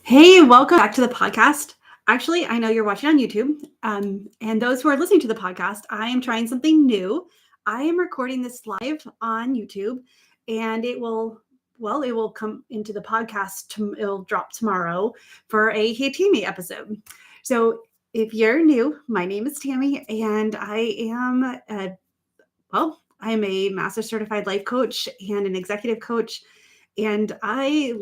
Hey, welcome back to the podcast. Actually, I know you're watching on YouTube. And those who are listening to the podcast, I am trying something new. I am recording this live on YouTube, and it will come into the podcast. It'll drop tomorrow for a Hey Tami episode. So if you're new, my name is Tami, and I am a master certified life coach and an executive coach. And I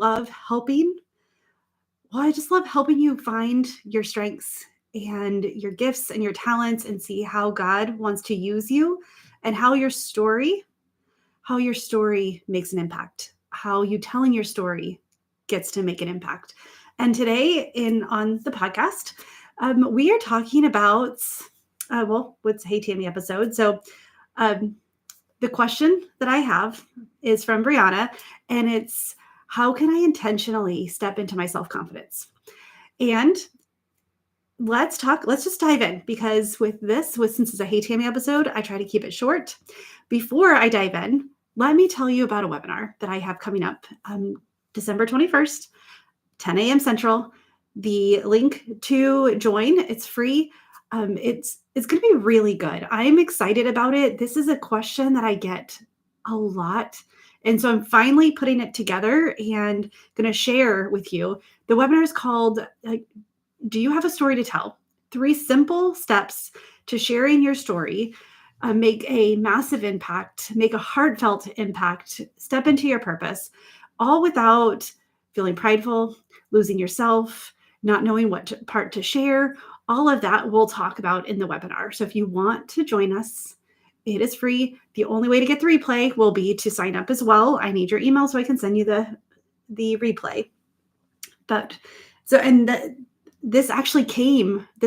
just love helping you find your strengths and your gifts and your talents and see how God wants to use you and how your story makes an impact, how you telling your story gets to make an impact. And today on the podcast, we are talking about, what's Hey Tami episode. So the question that I have is from Brianna, and it's, how can I intentionally step into my self-confidence? And let's just dive in, because since it's a Hey Tami episode, I try to keep it short. Before I dive in, let me tell you about a webinar that I have coming up December 21st, 10 a.m. Central. The link to join, it's free. It's going to be really good. I'm excited about it. This is a question that I get a lot. And so I'm finally putting it together and going to share with you. The webinar is called, Do You Have a Story to Tell? 3 simple steps to sharing your story, make a massive impact, make a heartfelt impact, step into your purpose, all without feeling prideful, losing yourself, not knowing what part to share. All of that we'll talk about in the webinar. So if you want to join us, it is free. The only way to get the replay will be to sign up as well. I need your email so I can send you the replay. This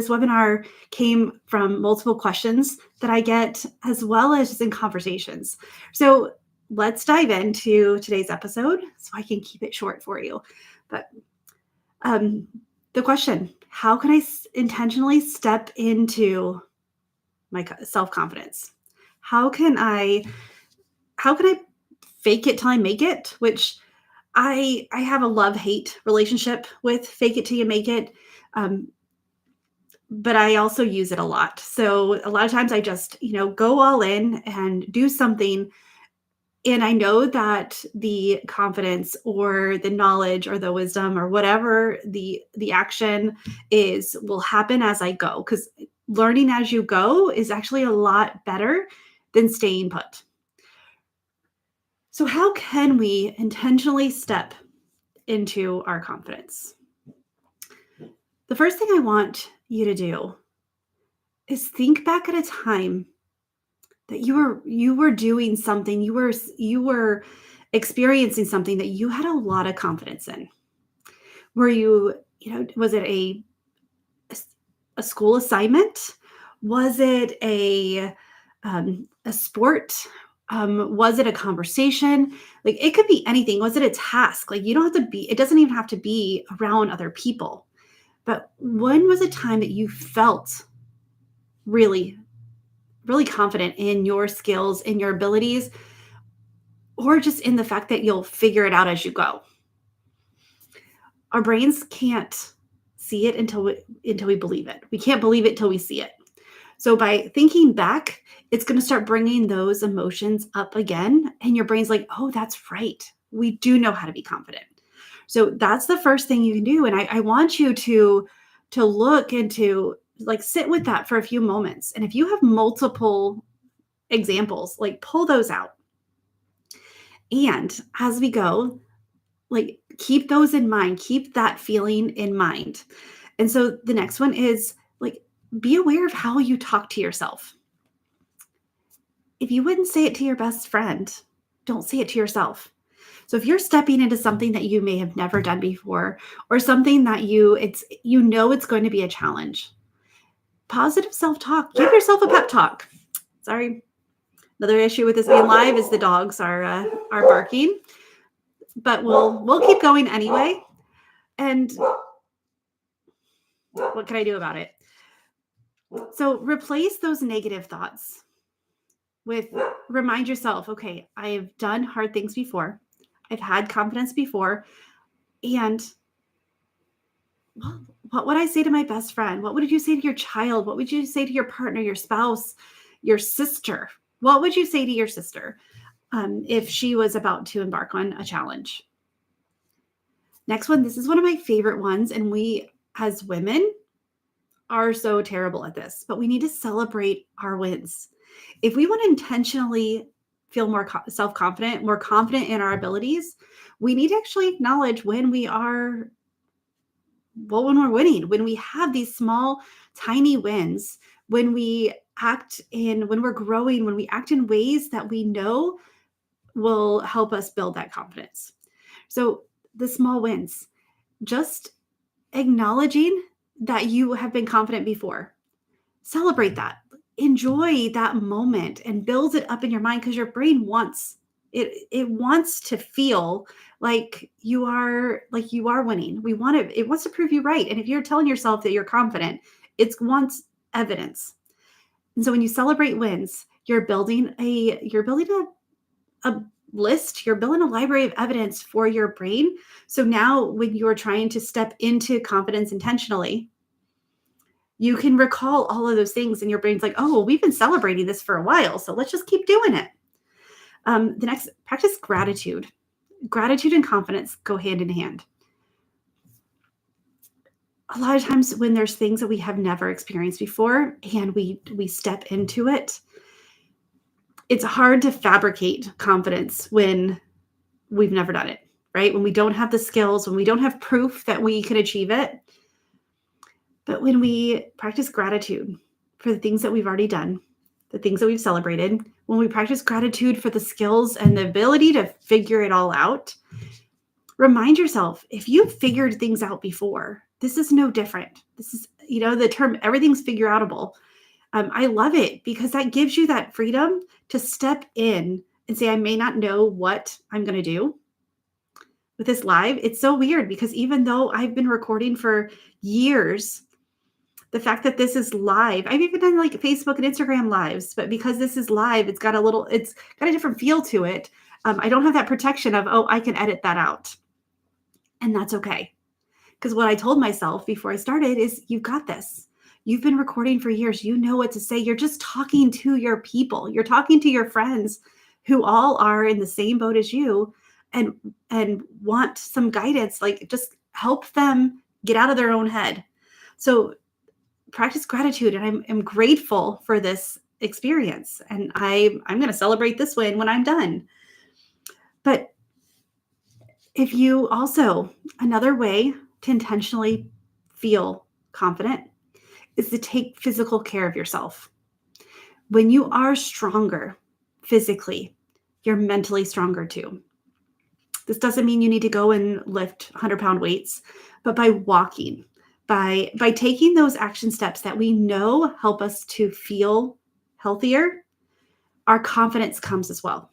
webinar came from multiple questions that I get, as well as just in conversations. So let's dive into today's episode so I can keep it short for you. But the question, how can I intentionally step into my self-confidence? How can I fake it till I make it? Which I have a love-hate relationship with fake it till you make it. But I also use it a lot. So a lot of times I just, go all in and do something. And I know that the confidence or the knowledge or the wisdom or whatever the action is will happen as I go, because learning as you go is actually a lot better than staying put. So how can we intentionally step into our confidence? The first thing I want you to do is think back at a time that you were doing something, you were experiencing something that you had a lot of confidence in. Were was it a school assignment? Was it a sport? Was it a conversation? Like, it could be anything. Was it a task? Like, it doesn't even have to be around other people. But when was a time that you felt really, really confident in your skills, in your abilities, or just in the fact that you'll figure it out as you go? Our brains can't see it until we believe it. We can't believe it till we see it. So by thinking back, it's going to start bringing those emotions up again. And your brain's like, oh, that's right. We do know how to be confident. So that's the first thing you can do. And I want you to look into, sit with that for a few moments. And if you have multiple examples, pull those out. And as we go, keep those in mind, keep that feeling in mind. And so the next one is, be aware of how you talk to yourself. If you wouldn't say it to your best friend, don't say it to yourself. So if you're stepping into something that you may have never done before, or something that it's going to be a challenge, positive self-talk, give yourself a pep talk. Sorry. Another issue with this being live is the dogs are barking, but we'll keep going anyway. And what can I do about it? So replace those negative thoughts with, remind yourself, okay, I have done hard things before. I've had confidence before, and Well, what would I say to my best friend? What would you say to your child? What would you say to your partner, your spouse, your sister? What would you say to your sister if she was about to embark on a challenge? Next one, this is one of my favorite ones. And we, as women, are so terrible at this, but we need to celebrate our wins. If we want to intentionally feel more self confident, more confident in our abilities, we need to actually acknowledge when we're winning, when we have these small, tiny wins, when we're growing, when we act in ways that we know will help us build that confidence. So the small wins, just acknowledging that you have been confident before. Celebrate that. Enjoy that moment and build it up in your mind because your brain wants it wants to feel like you are winning. It wants to prove you right. And if you're telling yourself that you're confident, it wants evidence. And so when you celebrate wins, you're building a list, you're building a library of evidence for your brain. So now when you're trying to step into confidence intentionally, you can recall all of those things and your brain's like, oh, well, we've been celebrating this for a while, so let's just keep doing it. The next, practice gratitude. Gratitude and confidence go hand in hand. A lot of times when there's things that we have never experienced before and we step into it, it's hard to fabricate confidence when we've never done it, right? When we don't have the skills, when we don't have proof that we can achieve it. But when we practice gratitude for the things that we've already done, the things that we've celebrated, when we practice gratitude for the skills and the ability to figure it all out, remind yourself, if you've figured things out before, this is no different. This is, the term everything's figure outable. I love it because that gives you that freedom to step in and say, I may not know what I'm going to do with this live. It's so weird because even though I've been recording for years, the fact that this is live, I've even done like Facebook and Instagram lives, but because this is live, it's got a different feel to it. I don't have that protection of, oh, I can edit that out. And that's okay. Because what I told myself before I started is, you've got this. You've been recording for years. You know what to say. You're just talking to your people. You're talking to your friends who all are in the same boat as you and want some guidance. Like, just help them get out of their own head. So practice gratitude. And I'm grateful for this experience. And I'm going to celebrate this win when I'm done. But if you also, another way to intentionally feel confident is to take physical care of yourself. When you are stronger physically, you're mentally stronger too. This doesn't mean you need to go and lift 100-pound weights, but by walking, by taking those action steps that we know help us to feel healthier, our confidence comes as well.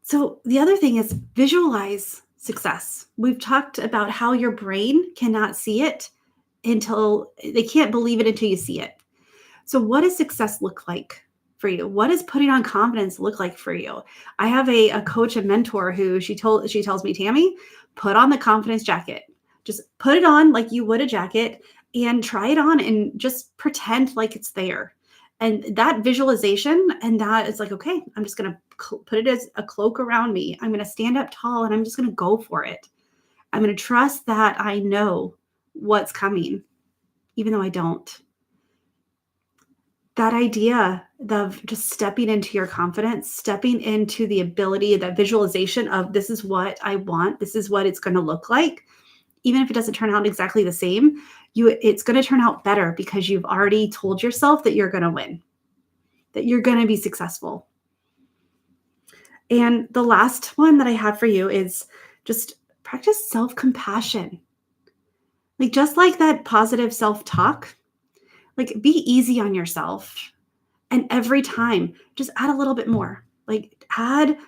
So the other thing is visualize success. We've talked about how your brain cannot see it until they can't believe it until you see it. So what does success look like for you? What does putting on confidence look like for you? I have a coach and mentor who she tells me, Tami, put on the confidence jacket. Just put it on like you would a jacket and try it on and just pretend like it's there. And that visualization and that is like, okay, I'm just going to put it as a cloak around me. I'm going to stand up tall and I'm just going to go for it. I'm going to trust that I know what's coming, even though I don't. That idea of just stepping into your confidence, stepping into the ability, that visualization of, this is what I want, this is what it's going to look like. Even if it doesn't turn out exactly the same, it's going to turn out better because you've already told yourself that you're going to win, that you're going to be successful. And the last one that I have for you is just practice self-compassion. Like, just like that positive self-talk, like, be easy on yourself. And every time, just add a little bit more.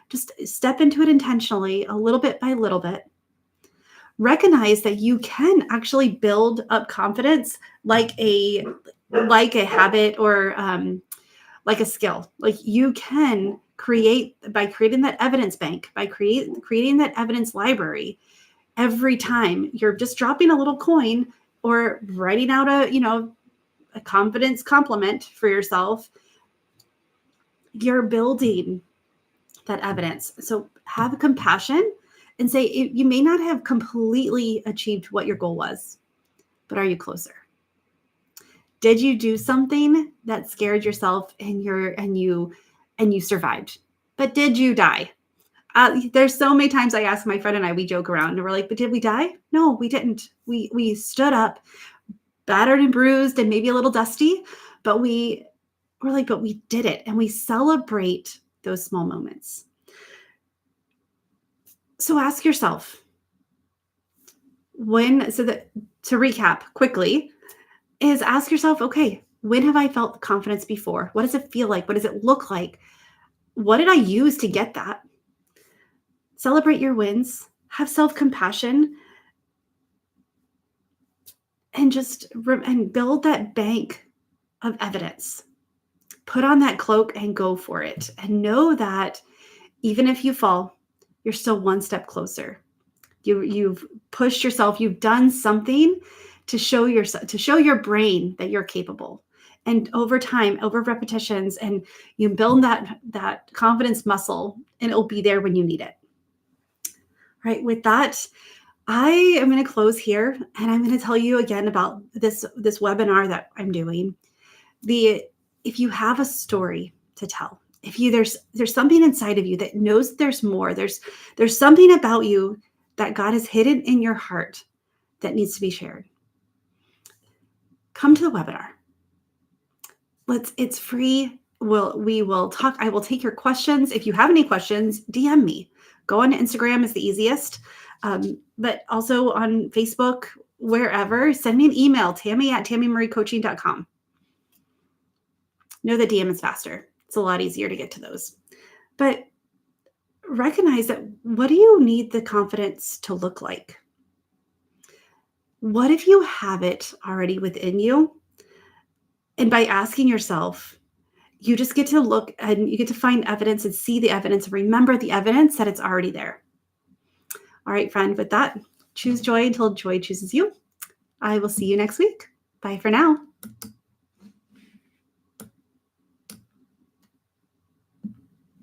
Just step into it intentionally, a little bit by little bit. Recognize that you can actually build up confidence like a habit or like a skill. Like, you can create by creating that evidence bank, by creating that evidence library, every time you're just dropping a little coin or writing out a confidence compliment for yourself, you're building that evidence. So have compassion and say, you may not have completely achieved what your goal was, but are you closer? Did you do something that scared yourself and you survived? But did you die? There's so many times I ask my friend and I, we joke around and we're like, but did we die? No, we didn't. We stood up, battered and bruised and maybe a little dusty, but but we did it, and we celebrate those small moments. So ask yourself, to recap quickly, is ask yourself, okay, when have I felt confidence before? What does it feel like? What does it look like? What did I use to get that? Celebrate your wins, have self-compassion, and and build that bank of evidence. Put on that cloak and go for it. And know that even if you fall, you're still one step closer. You've pushed yourself, you've done something to show your brain that you're capable. And over time, over repetitions, and you build that confidence muscle, and it'll be there when you need it. All right, with that, I am going to close here, and I'm going to tell you again about this webinar that I'm doing. If you have a story to tell, there's something inside of you that knows there's more, there's something about you that God has hidden in your heart that needs to be shared, come to the webinar. It's free. We will talk. I will take your questions. If you have any questions, DM me. Go on Instagram is the easiest, but also on Facebook, wherever. Send me an email, Tami@TamiMarieCoaching.com. Know that DM is faster. It's a lot easier to get to those. But recognize that, what do you need the confidence to look like? What if you have it already within you? And by asking yourself, you just get to look and you get to find evidence and see the evidence and remember the evidence that it's already there. All right, friend, with that, choose joy until joy chooses you. I will see you next week. Bye for now.